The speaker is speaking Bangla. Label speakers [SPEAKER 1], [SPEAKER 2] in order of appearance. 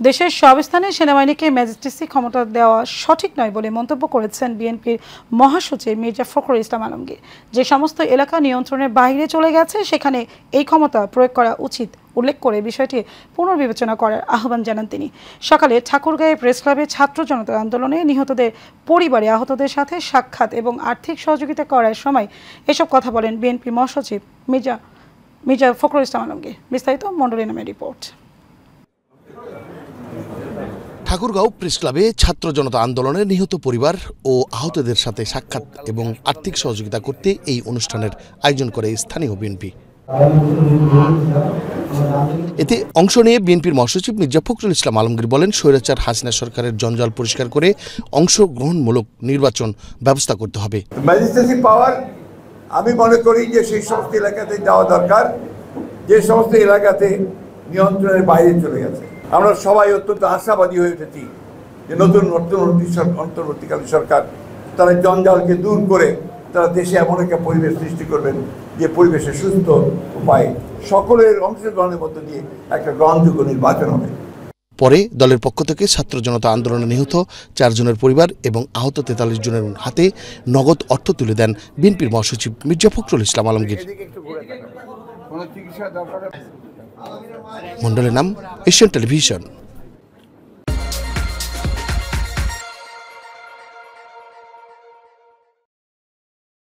[SPEAKER 1] দেশের সব স্থানে সেনাবাহিনীকে ম্যাজিস্ট্রেসি ক্ষমতা দেওয়া সঠিক নয় বলে মন্তব্য করেছেন বিএনপির মহাসচিব মির্জা ফখরুল ইসলাম আলমগীর। যে সমস্ত এলাকা নিয়ন্ত্রণের বাইরে চলে গেছে সেখানে এই ক্ষমতা প্রয়োগ করা উচিত উল্লেখ করে বিষয়টি পুনর্বিবেচনা করার আহ্বান জানান তিনি। সকালে ঠাকুরগাঁও প্রেস ক্লাবে ছাত্র জনতা আন্দোলনে নিহতদের পরিবারে আহতদের সাথে সাক্ষাৎ এবং আর্থিক সহযোগিতা করার সময় এসব কথা বলেন বিএনপি মহাসচিব মির্জা ফখরুল ইসলাম আলমগীর। বিস্তারিত মণ্ডলী নামের রিপোর্ট।
[SPEAKER 2] ঠাকুরগাঁও প্রেস ক্লাবে ছাত্র জনতা আন্দোলনের নিহত পরিবার ও আহতদের সাথে সাক্ষাৎ এবং আর্থিক সহযোগিতা করতে এই অনুষ্ঠানের আয়োজন করে স্থানীয় বিএনপি। এতে অংশ নিয়ে বিএনপির মহাসচিব মির্জা ফখরুল ইসলাম আলমগীর বলেন, স্বৈরাচার হাসিনা সরকারের জঞ্জাল পরিষ্কার করে অংশগ্রহণমূলক নির্বাচন ব্যবস্থা করতে হবে।
[SPEAKER 3] ম্যাজিস্ট্রেসি পাওয়ার আমি মনে করি যে সেই সমস্ত এলাকাতে যাওয়া দরকার যে সমস্ত এলাকাতে নিয়ন্ত্রণের বাইরে চলে গেছে। আমরা সবাই অত্যন্ত আশাবাদী হয়ে উঠেছি যে নতুন অন্তর্বর্তীকালীন সরকার তারা জঞ্জালকে দূর করে তারা দেশে এমন একটা পরিবেশ সৃষ্টি করবেন যে পরিবেশে সুস্থ উপায়ে সকলের অংশগ্রহণের মধ্য দিয়ে একটা গ্রহণযোগ্য নির্বাচন হবে।
[SPEAKER 2] পরে দলের পক্ষ থেকে ছাত্র জনতা আন্দোলনে নিহত 4 জনের পরিবার এবং আহত 43 জনের হাতে নগদ অর্থ তুলে দেন বিএনপির মহাসচিব মির্জা ফখরুল ইসলাম আলমগীর। মণ্ডলের নাম এশিয়ান টেলিভিশন।